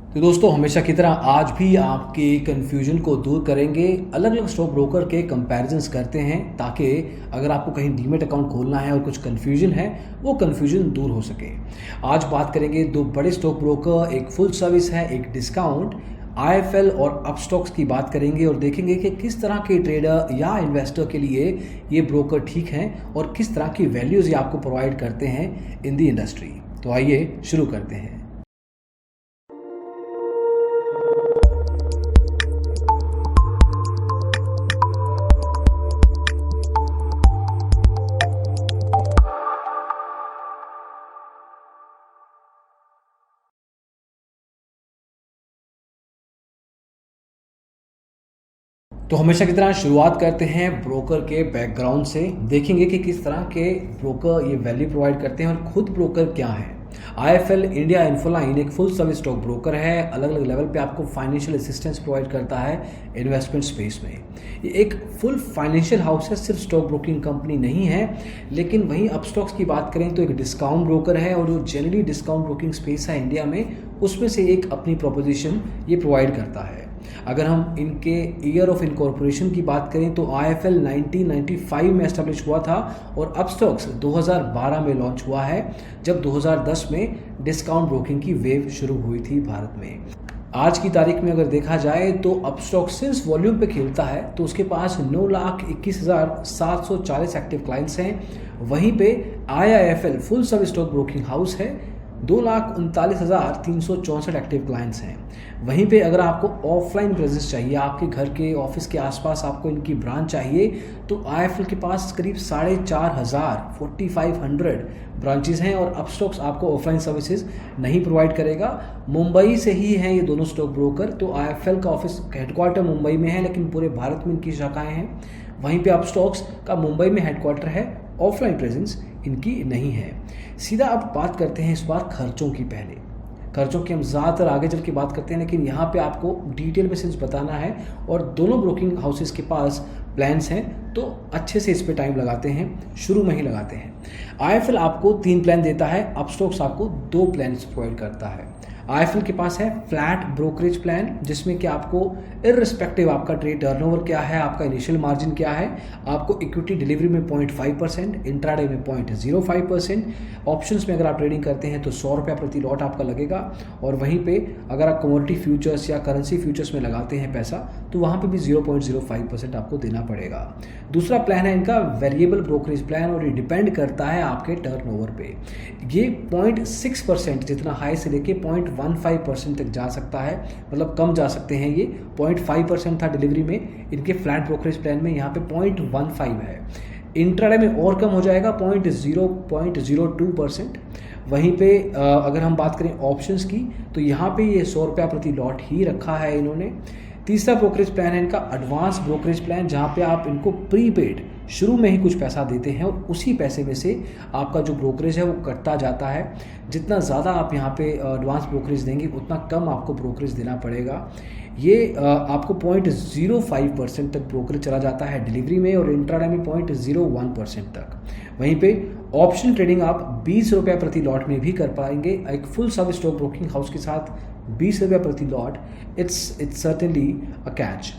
तो दोस्तों, हमेशा की तरह आज भी आपके कन्फ्यूजन को दूर करेंगे। अलग अलग स्टॉक ब्रोकर के कंपैरिजंस करते हैं ताकि अगर आपको कहीं डीमेट अकाउंट खोलना है और कुछ कन्फ्यूजन है, वो कन्फ्यूजन दूर हो सके। आज बात करेंगे दो बड़े स्टॉक ब्रोकर, एक फुल सर्विस है, एक डिस्काउंट। आईएफएल और अपस्टॉक्स की बात करेंगे और देखेंगे कि किस तरह के ट्रेडर या इन्वेस्टर के लिए ये ब्रोकर ठीक हैं और किस तरह की वैल्यूज़ ये आपको प्रोवाइड करते हैं इन दी इंडस्ट्री। तो आइए शुरू करते हैं। तो हमेशा की तरह शुरुआत करते हैं ब्रोकर के बैकग्राउंड से। देखेंगे कि किस तरह के ब्रोकर ये वैल्यू प्रोवाइड करते हैं और खुद ब्रोकर क्या है। आईएफएल इंडिया इन्फोलाइन एक फुल सर्विस स्टॉक ब्रोकर है। अलग अलग लेवल पे आपको फाइनेंशियल असिस्टेंस प्रोवाइड करता है इन्वेस्टमेंट स्पेस में। ये एक फुल फाइनेंशियल हाउस है, सिर्फ स्टॉक ब्रोकिंग कंपनी नहीं है। लेकिन वहीं अपस्टॉक्स की बात करें तो एक डिस्काउंट ब्रोकर है और जो जनरली डिस्काउंट ब्रोकिंग स्पेस है इंडिया में, उसमें से एक अपनी प्रोपोजिशन ये प्रोवाइड करता है। अगर हम इनके ईयर ऑफ इनकॉर्पोरेशन की बात करें तो आईएफएल 1995 में एस्टेब्लिश हुआ था और अपस्टॉक्स 2012 में लॉन्च हुआ है, जब 2010 में डिस्काउंट ब्रोकिंग की वेव शुरू हुई थी भारत में। आज की तारीख में अगर देखा जाए तो अपस्टॉक सिंस वॉल्यूम पे खेलता है तो उसके पास 9,21,740 एक्टिव क्लाइंट्स हैं। वहीं पे IIFL full service stock broking house है, 2,39,364 एक्टिव क्लाइंट्स हैं। वहीं पे अगर आपको ऑफलाइन प्रेजेंस चाहिए, आपके घर के ऑफिस के आसपास आपको इनकी ब्रांच चाहिए, तो आईएफएल के पास करीब 4,500 ब्रांचेस हैं और अपस्टॉक्स आपको ऑफलाइन सर्विसेज नहीं प्रोवाइड करेगा। मुंबई से ही हैं ये दोनों स्टॉक ब्रोकर। तो आईएफएल का ऑफिस हेडक्वार्टर मुंबई में है, लेकिन पूरे भारत में इनकी शाखाएँ हैं। वहीं पे अपस्टॉक्स का मुंबई में हेडक्वार्टर है, ऑफलाइन प्रेजेंस इनकी नहीं है। सीधा अब बात करते हैं इस बार खर्चों की। पहले खर्चों की हम ज़्यादातर आगे चल के बात करते हैं, लेकिन यहाँ पे आपको डिटेल में सिंस बताना है और दोनों ब्रोकिंग हाउसेस के पास प्लान्स हैं, तो अच्छे से इस पे टाइम लगाते हैं, शुरू में ही लगाते हैं। आईएफएल आपको 3 प्लान देता है, अपस्टॉक्स आपको 2 प्लान प्रोवाइड करता है। आईएफएल के पास है फ्लैट ब्रोकरेज प्लान, जिसमें कि आपको इररिस्पेक्टिव आपका ट्रेड टर्नओवर क्या है, आपका इनिशियल मार्जिन क्या है, आपको इक्विटी डिलीवरी में 0.5%, इंट्राडे में 0.05%, ऑप्शंस में अगर आप ट्रेडिंग करते हैं तो 100 रुपया प्रति लॉट आपका लगेगा। और वहीं पे अगर आप कमोडिटी फ्यूचर्स या करेंसी फ्यूचर्स में लगाते हैं पैसा, तो वहाँ पे भी 0.05% आपको देना पड़ेगा। दूसरा प्लान है इनका वेरिएबल ब्रोकरेज प्लान और ये डिपेंड करता है आपके टर्नओवर पे। ये 0.6% जितना हाई से लेके 0.15% तक जा सकता है, मतलब कम जा सकते हैं। ये 0.5% था डिलीवरी में, इनके फ्लैट ब्रोकरेज प्लान में यहाँ पे 0.15 है। इंट्राडे में और कम हो जाएगा 0.02%। वहीं पे अगर हम बात करें ऑप्शंस की, तो यहाँ पे ये 100 रुपया प्रति लॉट ही रखा है इन्होंने। तीसरा ब्रोकरेज प्लान है इनका एडवांस ब्रोकरेज प्लान, जहाँ पे आप इनको प्रीपेड शुरू में ही कुछ पैसा देते हैं और उसी पैसे में से आपका जो ब्रोकरेज है वो कटता जाता है। जितना ज़्यादा आप यहाँ पे एडवांस ब्रोकरेज देंगे, उतना कम आपको ब्रोकरेज देना पड़ेगा। ये आपको 0.05% तक ब्रोकरेज चला जाता है डिलीवरी में और इंट्राडे में 0.01% तक। वहीं पे ऑप्शन ट्रेडिंग आप 20 रुपये प्रति लॉट में भी कर पाएंगे। एक full service stock broking house के साथ 20 रुपये प्रति lot, it's certainly a catch.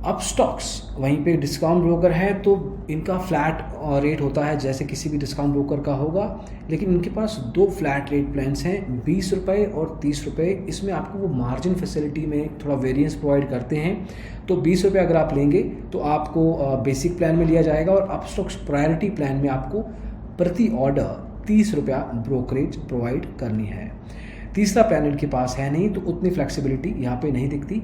Upstox वहीं पे डिस्काउंट ब्रोकर है, तो इनका फ्लैट रेट होता है जैसे किसी भी डिस्काउंट ब्रोकर का होगा, लेकिन इनके पास 2 फ्लैट रेट प्लान्स हैं, 20 रुपये और 30 रुपये। इसमें आपको वो मार्जिन फैसिलिटी में थोड़ा वेरिएंस प्रोवाइड करते हैं। तो 20 रुपये अगर आप लेंगे तो आपको बेसिक प्लान में लिया जाएगा और अपस्टॉक्स प्रायोरिटी प्लान में आपको प्रति ऑर्डर 30 रुपया ब्रोकरेज प्रोवाइड करनी है। तीसरा प्लान इनके पास है नहीं, तो उतनी फ्लेक्सिबिलिटी यहाँ पे नहीं दिखती।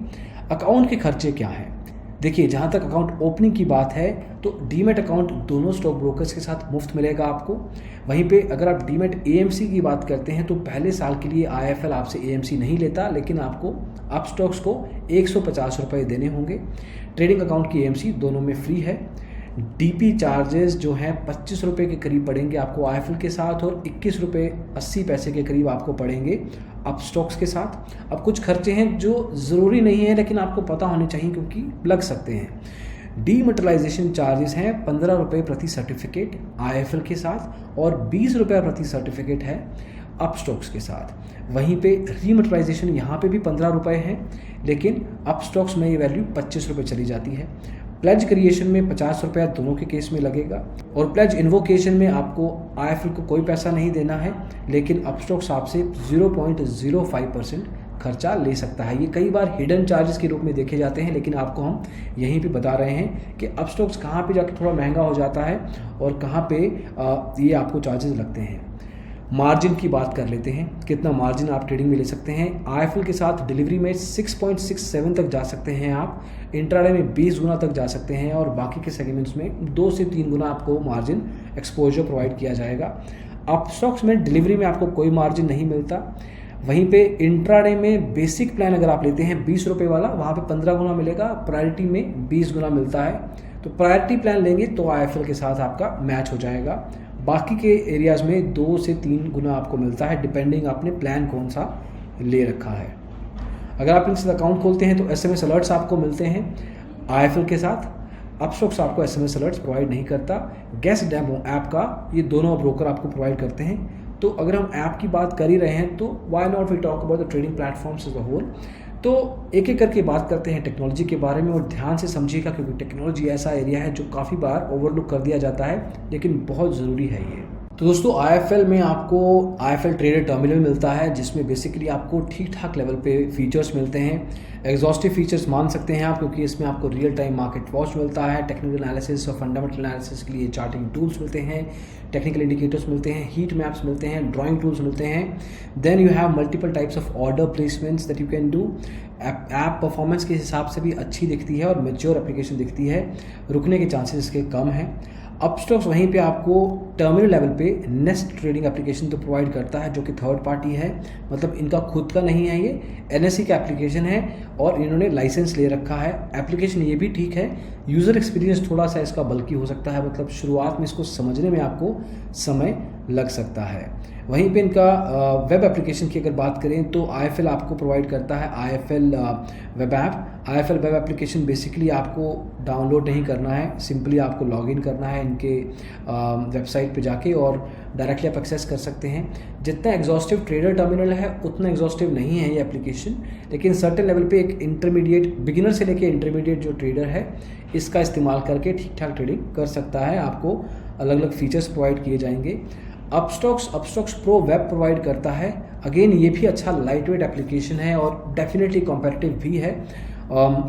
अकाउंट के खर्चे क्या हैं? देखिए, जहाँ तक अकाउंट ओपनिंग की बात है तो डीमेट अकाउंट दोनों स्टॉक ब्रोकर्स के साथ मुफ्त मिलेगा आपको। वहीं पे अगर आप डीमेट एएमसी की बात करते हैं तो पहले साल के लिए आईएफएल आपसे एएमसी नहीं लेता, लेकिन आपको अपस्टॉक्स को 150 रुपये देने होंगे। ट्रेडिंग अकाउंट की एएमसी दोनों में फ्री है। डीपी चार्जेस जो हैं 25 रुपये के करीब पड़ेंगे आपको आईएफएल के साथ और 21 रुपये 80 पैसे के करीब आपको पड़ेंगे अपस्टॉक्स के साथ। अब कुछ खर्चे हैं जो ज़रूरी नहीं है लेकिन आपको पता होने चाहिए क्योंकि लग सकते हैं। डीमेटलाइजेशन चार्जेस हैं 15 रुपये प्रति सर्टिफिकेट आईएफएल के साथ और 20 रुपये प्रति सर्टिफिकेट है अपस्टॉक्स के साथ। वहीं पे रीमटेरियलाइजेशन यहाँ पे भी 15 रुपये है, लेकिन अपस्टॉक्स में ये वैल्यू 25 रुपये चली जाती है। प्लेज क्रिएशन में 50 रुपया दोनों के केस में लगेगा, और प्लेज इन्वोकेशन में आपको IIFL को कोई पैसा नहीं देना है, लेकिन अपस्टॉक्स आपसे 0.05% खर्चा ले सकता है। ये कई बार हिडन चार्जेस के रूप में देखे जाते हैं, लेकिन आपको हम यहीं पे बता रहे हैं कि अपस्टॉक्स कहाँ पे जाके थोड़ा महंगा हो जाता है और कहाँ पे ये आपको चार्जेस लगते हैं। मार्जिन की बात कर लेते हैं, कितना मार्जिन आप ट्रेडिंग में ले सकते हैं। IIFL के साथ डिलीवरी में 6.67 तक जा सकते हैं आप, इंट्राडे में 20 गुना तक जा सकते हैं, और बाकी के सेगमेंट्स में 2 से 3 गुना आपको मार्जिन एक्सपोजर प्रोवाइड किया जाएगा। अपस्टॉक्स में डिलीवरी में आपको कोई मार्जिन नहीं मिलता। वहीं पे इंट्राडे में बेसिक प्लान अगर आप लेते हैं 20 रुपये वाला, वहाँ पे 15 गुना मिलेगा, प्रायोरिटी में 20 गुना मिलता है। तो प्रायोरिटी प्लान लेंगे तो IIFL के साथ आपका मैच हो जाएगा। बाकी के एरियाज़ में 2 से 3 गुना आपको मिलता है, डिपेंडिंग आपने प्लान कौन सा ले रखा है। अगर आप इनसे अकाउंट खोलते हैं तो SMS अलर्ट्स आपको मिलते हैं IIFL के साथ। अपस्टॉक्स आपको SMS अलर्ट्स प्रोवाइड नहीं करता। गेस्ट डेमो ऐप का ये दोनों ब्रोकर आपको प्रोवाइड करते हैं। तो अगर हम ऐप की बात कर ही रहे हैं तो why not we talk about the trading platforms as a whole. तो एक एक करके बात करते हैं टेक्नोलॉजी के बारे में, और ध्यान से समझिएगा क्योंकि टेक्नोलॉजी ऐसा एरिया है जो काफ़ी बार ओवरलुक कर दिया जाता है, लेकिन बहुत ज़रूरी है ये। तो दोस्तों IIFL में आपको IIFL ट्रेडर टर्मिनल मिलता है, जिसमें बेसिकली आपको ठीक ठाक लेवल पे फीचर्स मिलते हैं। एग्जॉस्टिव फीचर्स मान सकते हैं आप, क्योंकि इसमें आपको रियल टाइम मार्केट वॉच मिलता है, टेक्निकल एनालिसिस और फंडामेंटल एनालिसिस के लिए चार्टिंग टूल्स मिलते हैं, टेक्निकल इंडिकेटर्स मिलते हैं, हीट मैप्स मिलते हैं, ड्राइंग टूल्स मिलते हैं। Then you have multiple types of order placements that you can do. App performance के हिसाब से भी अच्छी दिखती है और मैच्योर एप्लीकेशन दिखती है, रुकने के चांसेस इसके कम हैं। अपस्टॉक्स वहीं पे आपको टर्मिनल लेवल पे नेस्ट ट्रेडिंग एप्लीकेशन तो प्रोवाइड करता है, जो कि थर्ड पार्टी है, मतलब इनका खुद का नहीं है, ये NSE का एप्लीकेशन है और इन्होंने लाइसेंस ले रखा है। एप्लीकेशन ये भी ठीक है, यूज़र एक्सपीरियंस थोड़ा सा इसका बल्कि हो सकता है, मतलब शुरुआत में इसको समझने में आपको समय लग सकता है। वहीं पे इनका वेब एप्लीकेशन की अगर बात करें तो IIFL आपको प्रोवाइड करता है IIFL web app. IIFL web application basically आपको डाउनलोड नहीं करना है, सिंपली आपको लॉगिन करना है इनके वेबसाइट पे जाके और डायरेक्टली आप एक्सेस कर सकते हैं। जितना एग्जॉस्टिव ट्रेडर टर्मिनल है उतना एग्जॉस्टिव नहीं है ये एप्लीकेशन, लेकिन सर्टेन लेवल पे एक इंटरमीडिएट, बिगिनर से लेके इंटरमीडिएट जो ट्रेडर है इसका इस्तेमाल करके ठीक ठाक ट्रेडिंग कर सकता है। आपको अलग अलग फीचर्स प्रोवाइड किए जाएंगे। अपस्टॉक्स प्रो वेब प्रोवाइड करता है, अगेन ये भी अच्छा लाइट वेट एप्लीकेशन है और डेफिनेटली कॉम्पिटिटिव भी है।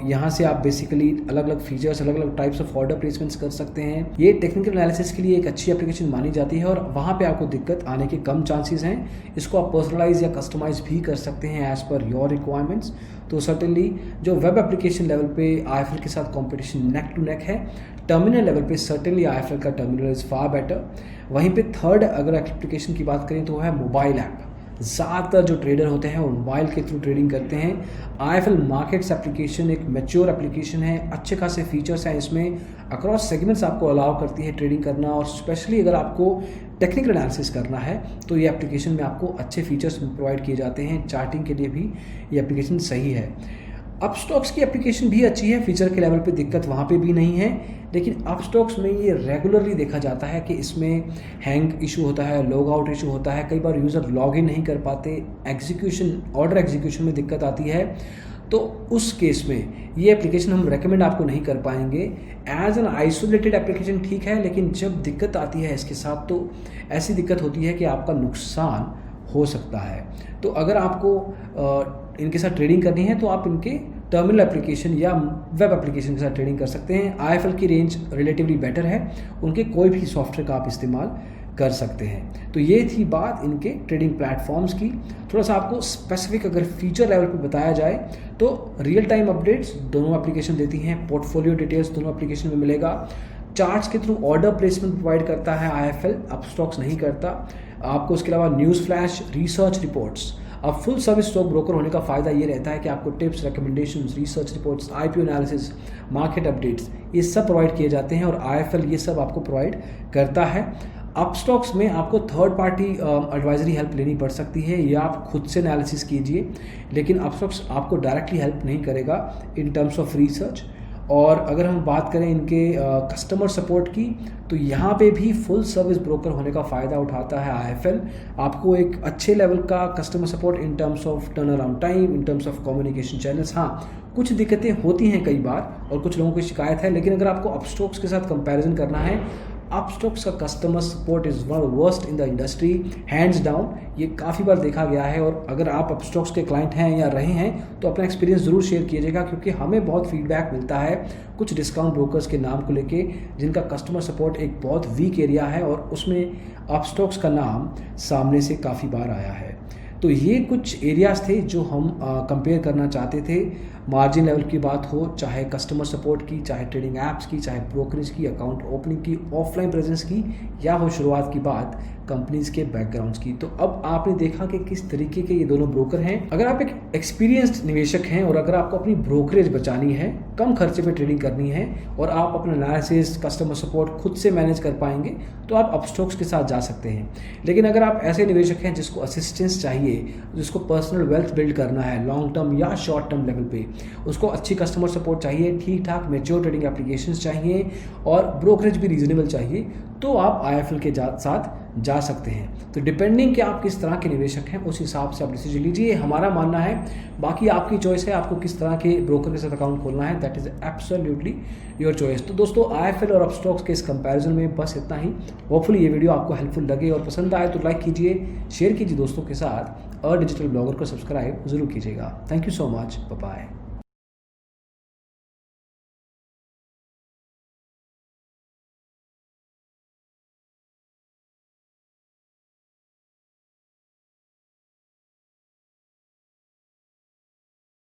यहाँ से आप बेसिकली अलग अलग फीचर्स, अलग अलग टाइप्स ऑफ ऑर्डर प्लेसमेंट्स कर सकते हैं। ये टेक्निकल एनालिसिस के लिए एक अच्छी एप्लीकेशन मानी जाती है और वहाँ पे आपको दिक्कत आने के कम चांसेस हैं। इसको आप पर्सनलाइज या कस्टमाइज भी कर सकते हैं एज पर योर रिक्वायरमेंट्स। तो सर्टेनली जो वेब एप्लीकेशन लेवल पे IIFL के साथ कॉम्पिटिशन नेक टू नेक है। टर्मिनल लेवल पे सर्टेनली IIFL का टर्मिनल इज़ फार बेटर। वहीं पे थर्ड अगर एप्लीकेशन की बात करें तो वो है मोबाइल ऐप। ज़्यादातर जो ट्रेडर होते हैं वो मोबाइल के थ्रू ट्रेडिंग करते हैं। IIFL मार्केट्स एप्लीकेशन एक मैच्योर एप्लीकेशन है, अच्छे खासे फीचर्स हैं इसमें, अक्रॉस सेगमेंट्स आपको अलाउ करती है ट्रेडिंग करना, और स्पेशली अगर आपको टेक्निकल एनालिसिस करना है तो ये एप्लीकेशन में आपको अच्छे फीचर्स प्रोवाइड किए जाते हैं। चार्टिंग के लिए भी ये एप्लीकेशन सही है। अपस्टॉक्स की एप्लीकेशन भी अच्छी है, फीचर के लेवल पे दिक्कत वहाँ पे भी नहीं है, लेकिन अपस्टॉक्स में ये रेगुलरली देखा जाता है कि इसमें हैंग इशू होता है, लॉग आउट इशू होता है, कई बार यूज़र लॉग इन नहीं कर पाते, ऑर्डर एग्जीक्यूशन में दिक्कत आती है। तो उस केस में ये एप्लीकेशन हम रेकमेंड आपको नहीं कर पाएंगे। एज एन आइसोलेटेड एप्लीकेशन ठीक है, लेकिन जब दिक्कत आती है इसके साथ तो ऐसी दिक्कत होती है कि आपका नुकसान हो सकता है। तो अगर आपको इनके साथ ट्रेडिंग करनी है तो आप इनके टर्मिनल एप्लीकेशन या वेब एप्लीकेशन के साथ ट्रेडिंग कर सकते हैं। IIFL की रेंज रिलेटिवली बेटर है, उनके कोई भी सॉफ्टवेयर का आप इस्तेमाल कर सकते हैं। तो ये थी बात इनके ट्रेडिंग प्लेटफॉर्म्स की। थोड़ा सा आपको स्पेसिफिक अगर फीचर लेवल पे बताया जाए तो रियल टाइम अपडेट्स दोनों एप्लीकेशन देती हैं, पोर्टफोलियो डिटेल्स दोनों एप्लीकेशन में मिलेगा, चार्ट्स के थ्रू ऑर्डर प्लेसमेंट प्रोवाइड करता है IIFL, अपस्टॉक्स नहीं करता आपको। उसके अलावा न्यूज़ फ्लैश, रिसर्च रिपोर्ट्स। अब फुल सर्विस स्टॉक ब्रोकर होने का फ़ायदा ये रहता है कि आपको tips, recommendations, research reports, IPO analysis, market updates ये सब प्रोवाइड किए जाते हैं और IIFL ये सब आपको प्रोवाइड करता है। अपस्टॉक्स में आपको थर्ड पार्टी एडवाइजरी हेल्प लेनी पड़ सकती है या आप खुद से एनालिसिस कीजिए, लेकिन अपस्टॉक्स आपको डायरेक्टली हेल्प नहीं करेगा इन टर्म्स ऑफ रिसर्च। और अगर हम बात करें इनके कस्टमर सपोर्ट की, तो यहाँ पे भी फुल सर्विस ब्रोकर होने का फ़ायदा उठाता है IIFL। आपको एक अच्छे लेवल का customer support in terms of turn around time, in terms of communication channels. हाँ, कुछ दिक्कतें होती हैं कई बार और कुछ लोगों की शिकायत है, लेकिन अगर आपको अपस्टॉक्स के साथ कंपैरिजन करना है, अपस्टॉक्स का customer support is one of the worst in the industry, hands down. ये काफ़ी बार देखा गया है। और अगर आप अपस्टॉक्स के क्लाइंट हैं या रहे हैं तो अपना एक्सपीरियंस ज़रूर शेयर कीजिएगा, क्योंकि हमें बहुत फीडबैक मिलता है कुछ डिस्काउंट ब्रोकर्स के नाम को लेके जिनका कस्टमर सपोर्ट एक बहुत वीक एरिया है और उसमें अपस्टॉक्स का नाम सामने से काफ़ी बार आया है। तो ये कुछ एरियाज़ थे जो हम कंपेयर करना चाहते थे। मार्जिन लेवल की बात हो, चाहे कस्टमर सपोर्ट की, चाहे ट्रेडिंग ऐप्स की, चाहे ब्रोकरेज की, अकाउंट ओपनिंग की, ऑफलाइन प्रेजेंस की, या हो शुरुआत की बात कंपनीज के बैकग्राउंड्स की। तो अब आपने देखा कि किस तरीके के ये दोनों ब्रोकर हैं। अगर आप एक एक्सपीरियंस्ड निवेशक हैं और अगर आपको अपनी ब्रोकरेज बचानी है, कम खर्चे पे ट्रेडिंग करनी है और आप अपना एनालिसिस, कस्टमर सपोर्ट खुद से मैनेज कर पाएंगे, तो आप अपस्टॉक्स के साथ जा सकते हैं। लेकिन अगर आप ऐसे निवेशक हैं जिसको असिस्टेंस चाहिए, जिसको पर्सनल वेल्थ बिल्ड करना है लॉन्ग टर्म या शॉर्ट टर्म लेवल पे, उसको अच्छी कस्टमर सपोर्ट चाहिए, ठीक ठाक मैच्योर ट्रेडिंग एप्लीकेशंस चाहिए और ब्रोकरेज भी रीजनेबल चाहिए, तो आप IIFL के साथ जा सकते हैं। तो डिपेंडिंग कि आप किस तरह के निवेशक हैं, उस हिसाब से आप डिसीजन लीजिए। हमारा मानना है, बाकी आपकी चॉइस है, आपको किस तरह के ब्रोकर के साथ अकाउंट खोलना है, that is absolutely your choice. तो दोस्तों, IIFL और अपस्टॉक्स के इस कंपैरिजन में बस इतना ही। होपफुली ये वीडियो आपको हेल्पफुल लगे और पसंद आए तो लाइक कीजिए, शेयर कीजिए दोस्तों के साथ और डिजिटल ब्लॉगर को सब्सक्राइब जरूर कीजिएगा। Thank you so much, bye bye.